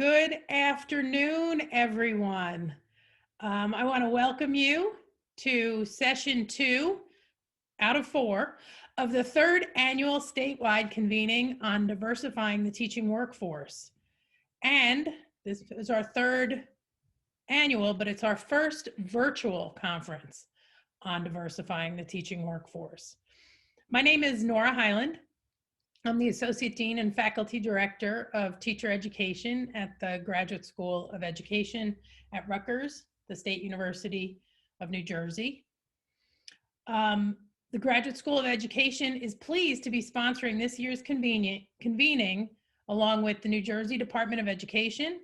Good afternoon, everyone. I want to welcome you to session 2 out of 4 of the 3rd annual statewide convening on diversifying the teaching workforce. And this is our 3rd annual, but it's our first virtual conference on diversifying the teaching workforce. My name is Nora Hyland. I'm the Associate Dean and Faculty Director of Teacher Education at the Graduate School of Education at Rutgers, the State University of New Jersey. The Graduate School of Education is pleased to be sponsoring this year's convening along with the New Jersey Department of Education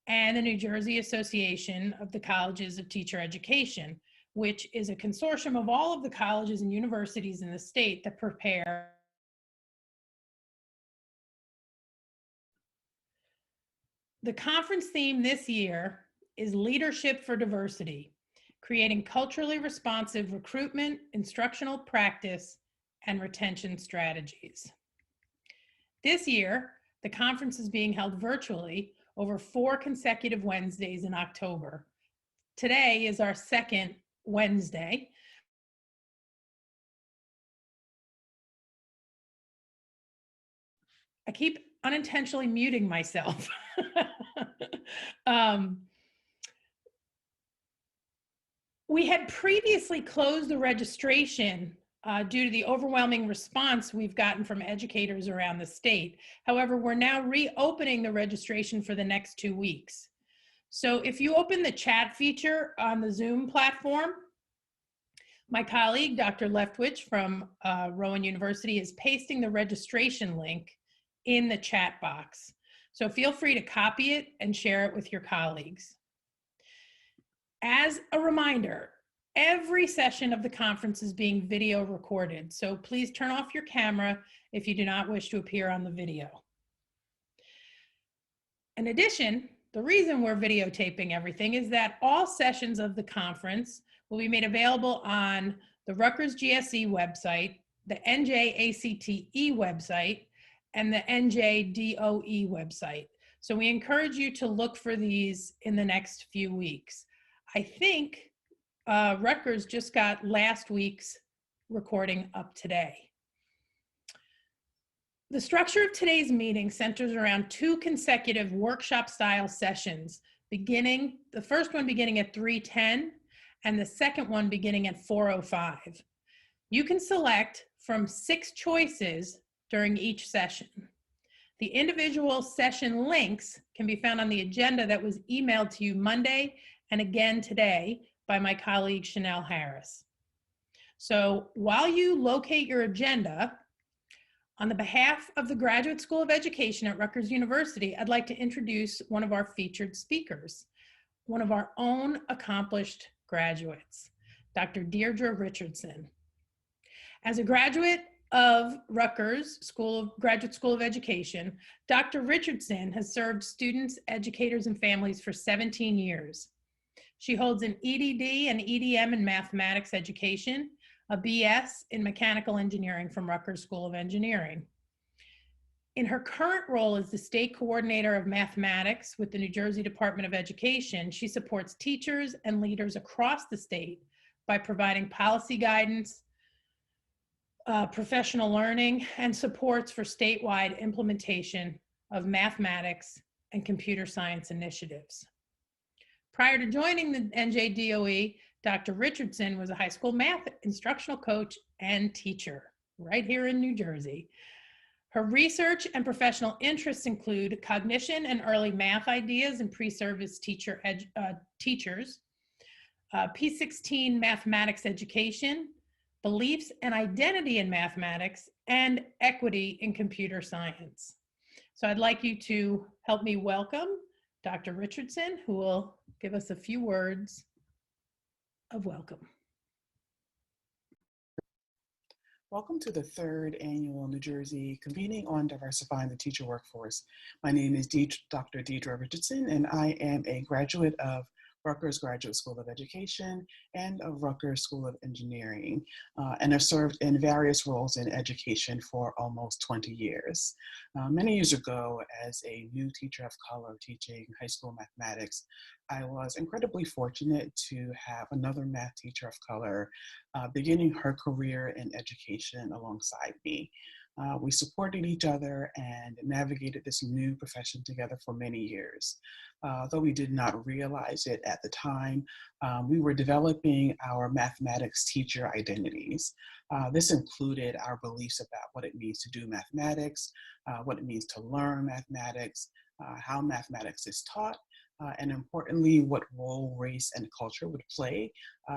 and the New Jersey Association of the Colleges of Teacher Education, which is a consortium of all of the colleges and universities in the state that prepare The conference theme this year is Leadership for Diversity, creating culturally responsive recruitment, instructional practice, and retention strategies. This year, the conference is being held virtually over 4 consecutive Wednesdays in October. Today is our 2nd Wednesday. I keep unintentionally muting myself. We had previously closed the registration due to the overwhelming response we've gotten from educators around the state. However, we're now reopening the registration for the next 2 weeks. So if you open the chat feature on the Zoom platform, my colleague, Dr. Leftwich from Rowan University, is pasting the registration link in the chat box. So feel free to copy it and share it with your colleagues. As a reminder, every session of the conference is being video recorded, so please turn off your camera if you do not wish to appear on the video. In addition, the reason we're videotaping everything is that all sessions of the conference will be made available on the Rutgers GSE website, the NJACTE website, and the NJDOE website. So we encourage you to look for these in the next few weeks. I think Rutgers just got last week's recording up today. The structure of today's meeting centers around 2 consecutive workshop-style sessions, the first one beginning at 3:10 and the second one beginning at 4:05. You can select from 6 choices during each session. The individual session links can be found on the agenda that was emailed to you Monday and again today by my colleague Chanel Harris. So while you locate your agenda, on the behalf of the Graduate School of Education at Rutgers University, I'd like to introduce one of our featured speakers, one of our own accomplished graduates, Dr. Richardson. As a graduate of Rutgers Graduate School of Education, Dr. Richardson has served students, educators, and families for 17 years. She holds an EDD and EDM in mathematics education, a BS in mechanical engineering from Rutgers School of Engineering. In her current role as the state coordinator of mathematics with the New Jersey Department of Education, she supports teachers and leaders across the state by providing policy guidance, professional learning, and supports for statewide implementation of mathematics and computer science initiatives. Prior to joining the NJDOE, Dr. Richardson was a high school math instructional coach and teacher right here in New Jersey. Her research and professional interests include cognition and early math ideas in pre-service teachers, P16 mathematics education, beliefs and identity in mathematics, and equity in computer science. So I'd like you to help me welcome Dr. Richardson, who will give us a few words of welcome. Welcome to the 3rd annual New Jersey Convening on Diversifying the Teacher Workforce. My name is Dr. Deirdra Richardson, and I am a graduate of Rutgers Graduate School of Education, and of Rutgers School of Engineering, and have served in various roles in education for almost 20 years. Many years ago, as a new teacher of color teaching high school mathematics, I was incredibly fortunate to have another math teacher of color beginning her career in education alongside me. We supported each other and navigated this new profession together for many years. Though we did not realize it at the time, we were developing our mathematics teacher identities. This included our beliefs about what it means to do mathematics, what it means to learn mathematics, how mathematics is taught, and importantly, what role race and culture would play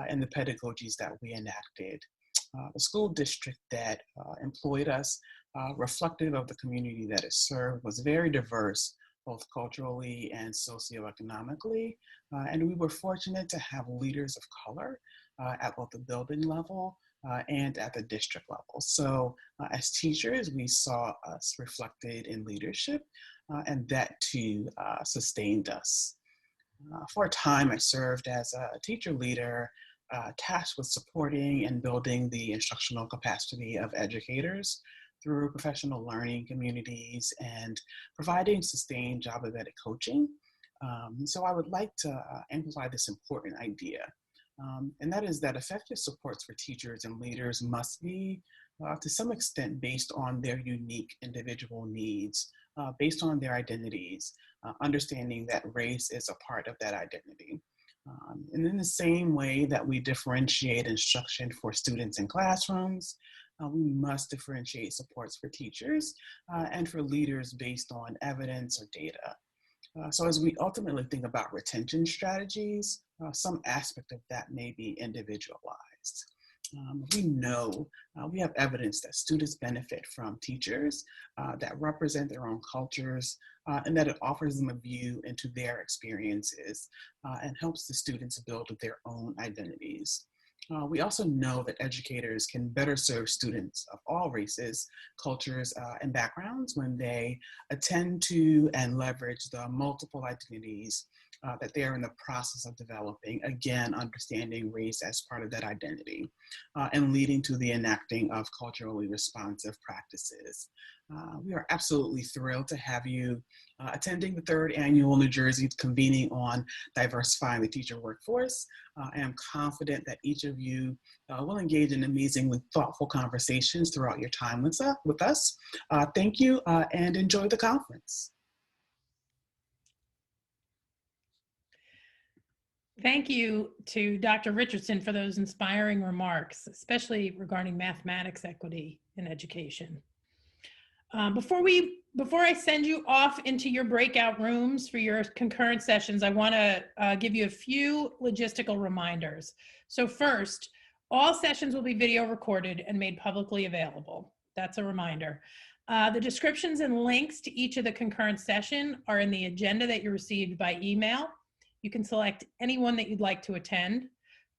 in the pedagogies that we enacted. The school district that employed us, reflective of the community that it served, was very diverse, both culturally and socioeconomically. And we were fortunate to have leaders of color at both the building level and at the district level. So as teachers, we saw us reflected in leadership, and that too sustained us. For a time, I served as a teacher leader tasked with supporting and building the instructional capacity of educators through professional learning communities and providing sustained job-embedded coaching. So I would like to amplify this important idea, and that is that effective supports for teachers and leaders must be, to some extent, based on their unique individual needs, based on their identities, understanding that race is a part of that identity. And in the same way that we differentiate instruction for students in classrooms, we must differentiate supports for teachers and for leaders based on evidence or data. So as we ultimately think about retention strategies, some aspect of that may be individualized. We know, we have evidence that students benefit from teachers that represent their own cultures, and that it offers them a view into their experiences and helps the students build their own identities. We also know that educators can better serve students of all races, cultures, and backgrounds when they attend to and leverage the multiple identities that they are in the process of developing, again, understanding race as part of that identity, and leading to the enacting of culturally responsive practices. We are absolutely thrilled to have you attending the third annual New Jersey Convening on Diversifying the Teacher Workforce. I am confident that each of you will engage in amazingly thoughtful conversations throughout your time with us. Thank you and enjoy the conference. Thank you to Dr. Richardson for those inspiring remarks, especially regarding mathematics equity in education. Before I send you off into your breakout rooms for your concurrent sessions, I want to give you a few logistical reminders. So first, all sessions will be video recorded and made publicly available. That's a reminder. The descriptions and links to each of the concurrent session are in the agenda that you received by email. You can select anyone that you'd like to attend.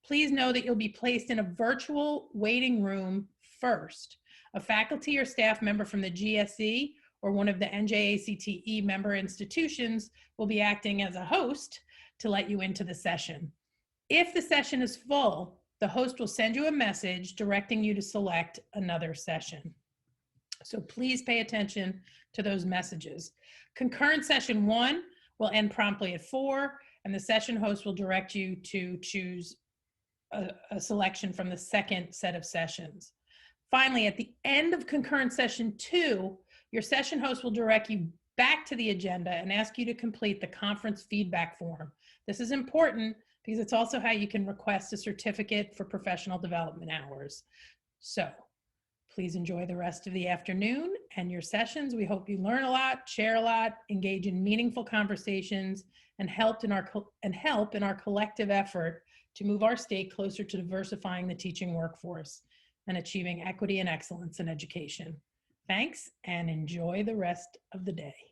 Please know that you'll be placed in a virtual waiting room first. A faculty or staff member from the GSE or one of the NJACTE member institutions will be acting as a host to let you into the session. If the session is full, the host will send you a message directing you to select another session. So please pay attention to those messages. Concurrent session 1 will end promptly at 4, and the session host will direct you to choose a selection from the second set of sessions. Finally, at the end of concurrent session 2, your session host will direct you back to the agenda and ask you to complete the conference feedback form. This is important because it's also how you can request a certificate for professional development hours. So please enjoy the rest of the afternoon and your sessions. We hope you learn a lot, share a lot, engage in meaningful conversations, and help in our collective effort to move our state closer to diversifying the teaching workforce and achieving equity and excellence in education. Thanks, and enjoy the rest of the day.